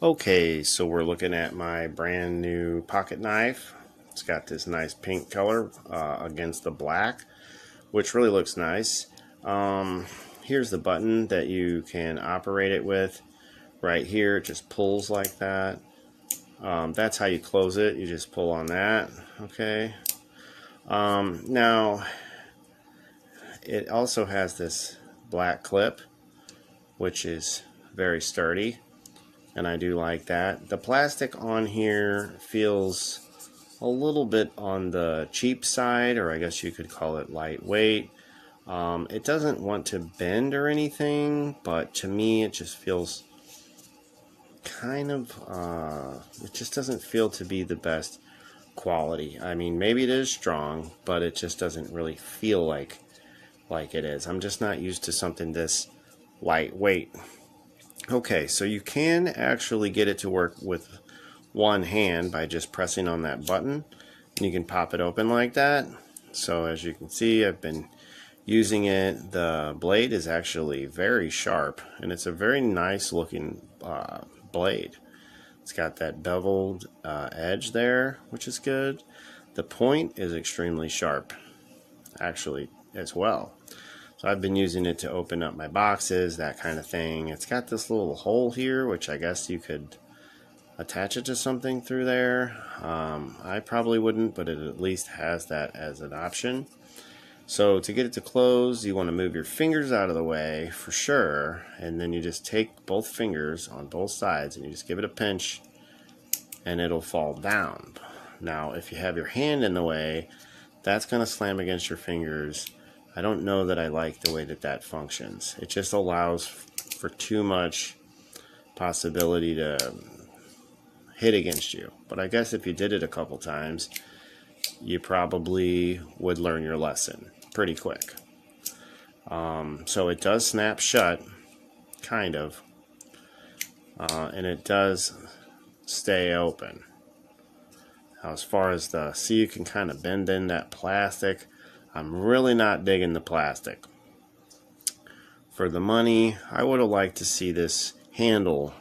Okay, so we're looking at my brand new pocket knife. It's got this nice pink color against the black, which really looks nice. Here's the button that you can operate it with. Right here, it just pulls like that. That's how you close it. You just pull on that. Okay. Now, it also has this black clip, which is very sturdy, and I do like that. The plastic on here feels a little bit on the cheap side, or I guess you could call it lightweight. It doesn't want to bend or anything, but to me it just feels kind of, it just doesn't feel to be the best quality. I mean, maybe it is strong, but it just doesn't really feel like it is. I'm just not used to something this lightweight. Okay, so you can actually get it to work with one hand by just pressing on that button, and you can pop it open like that. So as you can see, I've been using it. The blade is actually very sharp, and it's a very nice looking blade. It's got that beveled edge there, which is good. The point is extremely sharp, actually, as well. So I've been using it to open up my boxes, that kind of thing. It's got this little hole here, which I guess you could attach it to something through there. I probably wouldn't, but it at least has that as an option. So to get it to close, you want to move your fingers out of the way for sure, and then you just take both fingers on both sides and you just give it a pinch and it'll fall down. Now if you have your hand in the way, that's going to slam against your fingers. I don't know that I like the way that functions. It just allows for too much possibility to hit against you. But I guess if you did it a couple times, you probably would learn your lesson pretty quick. So it does snap shut, kind of, and it does stay open. Now as far as see, you can kind of bend in that plastic. I'm really not digging the plastic. For the money, I would have liked to see this handle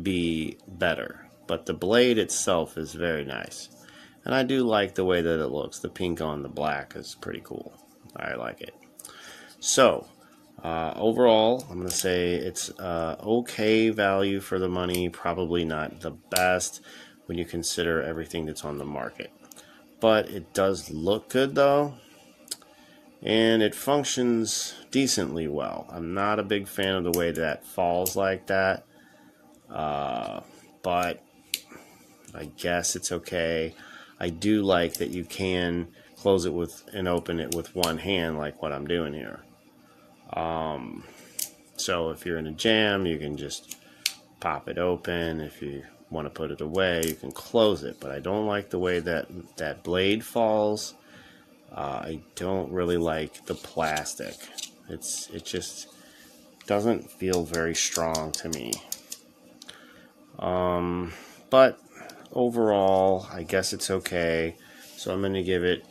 be better, but the blade itself is very nice. And I do like the way that it looks. The pink on the black is pretty cool. I like it. So, overall, I'm going to say it's okay value for the money. Probably not the best when you consider everything that's on the market. But it does look good though. And it functions decently well. I'm not a big fan of the way that falls like that. But I guess it's okay. I do like that you can close it with and open it with one hand like what I'm doing here. So if you're in a jam, you can just pop it open. If you want to put it away, you can close it. But I don't like the way that blade falls. I don't really like the plastic. It just doesn't feel very strong to me. But overall, I guess it's okay. So I'm going to give it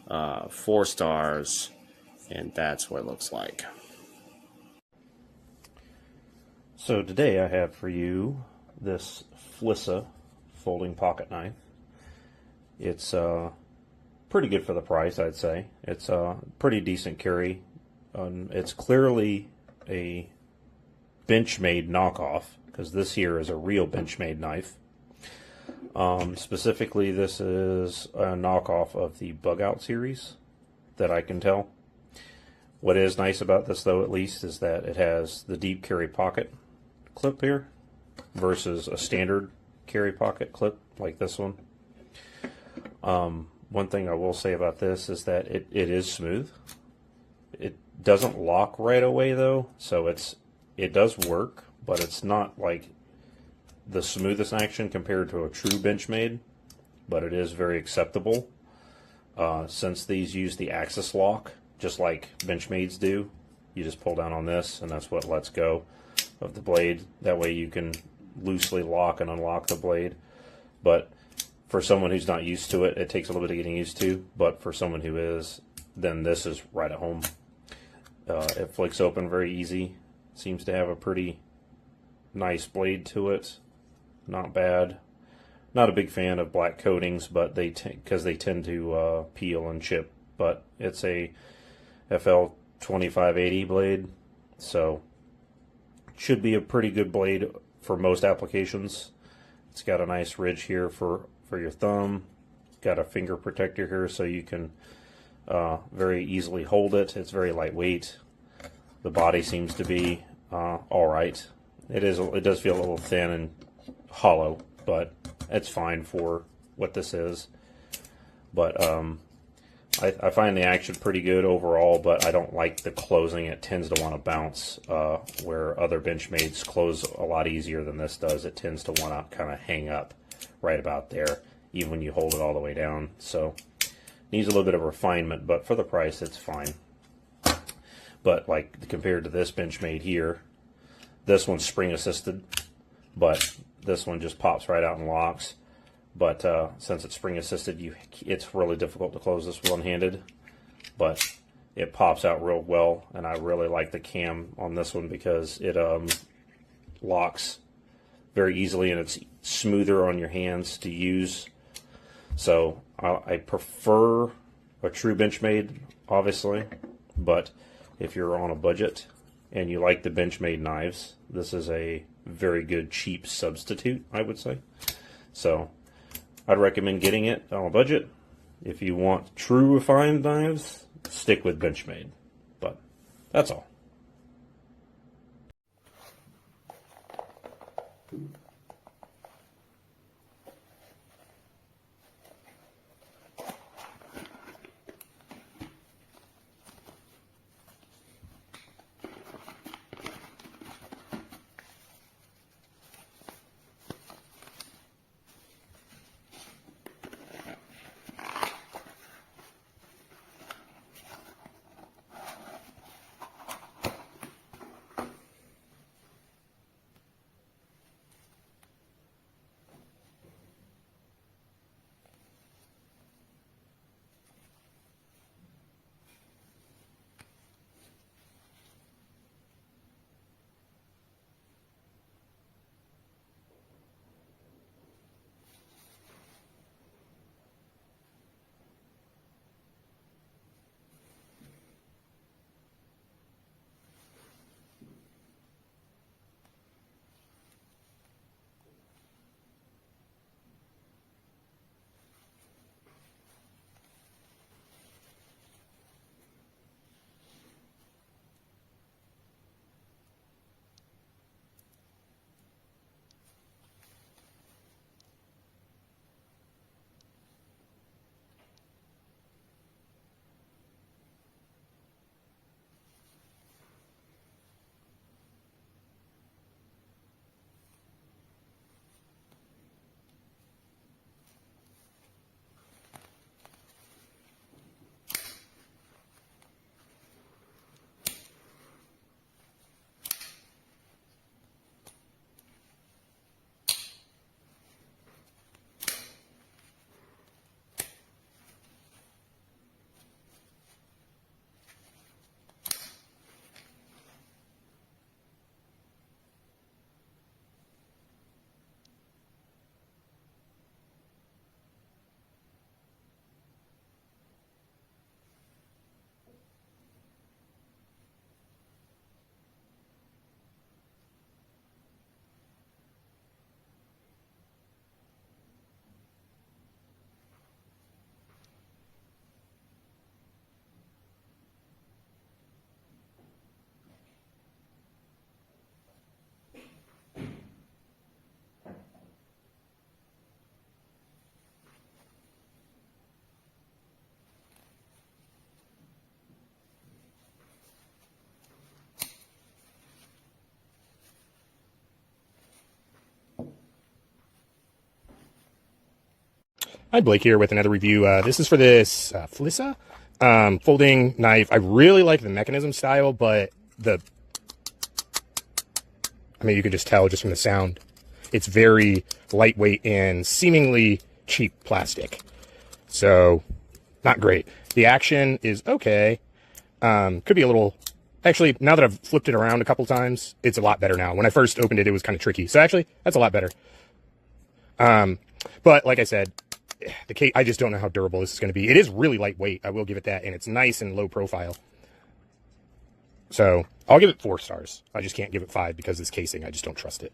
4 stars, and that's what it looks like. So today I have for you this FLISSA folding pocket knife. It's pretty good for the price, I'd say. It's a pretty decent carry. It's clearly a Benchmade knockoff, because this here is a real Benchmade knife. Specifically, this is a knockoff of the Bug Out series, that I can tell. What is nice about this, though, at least, is that it has the deep carry pocket clip here versus a standard carry pocket clip like this one. One thing I will say about this is that it is smooth. It doesn't lock right away though, so it does work, but it's not like the smoothest action compared to a true Benchmade, but it is very acceptable. Since these use the axis lock, just like Benchmades do, you just pull down on this and that's what lets go of the blade. That way you can loosely lock and unlock the blade. But for someone who's not used to it, it takes a little bit of getting used to, but for someone who is, then this is right at home. It flicks open very easy. Seems to have a pretty nice blade to it. not bad. Not a big fan of black coatings, but because they tend to peel and chip. But it's a FL 2580 blade, so should be a pretty good blade for most applications. It's got a nice ridge here for your thumb. Got a finger protector here so you can very easily hold it. It's very lightweight. The body seems to be all right. It does feel a little thin and hollow, but it's fine for what this is. But I find the action pretty good overall, but I don't like the closing. It tends to want to bounce, where other Benchmade's close a lot easier than this does. It tends to want to kind of hang up right about there, even when you hold it all the way down. So needs a little bit of refinement, but for the price, it's fine. But like compared to this Benchmade here, this one's spring assisted, but this one just pops right out and locks. But since it's spring assisted, it's really difficult to close this one-handed. But it pops out real well, and I really like the cam on this one because it locks very easily, and it's smoother on your hands to use. So I prefer a true Benchmade, obviously, but if you're on a budget and you like the Benchmade knives, this is a very good cheap substitute, I would say. So I'd recommend getting it on a budget. If you want true refined knives, stick with Benchmade. But that's all. Hi, Blake here with another review. This is for this FLISSA folding knife. I really like the mechanism style, but I mean, you can just tell just from the sound. It's very lightweight and seemingly cheap plastic. So, not great. The action is okay. Could be a little... Actually, now that I've flipped it around a couple times, it's a lot better now. When I first opened it, it was kind of tricky. So actually, that's a lot better. But like I said, the case, I just don't know how durable this is going to be. It is really lightweight, I will give it that, and it's nice and low profile. So I'll give it 4 stars. I just can't give it 5 because this casing, I just don't trust it.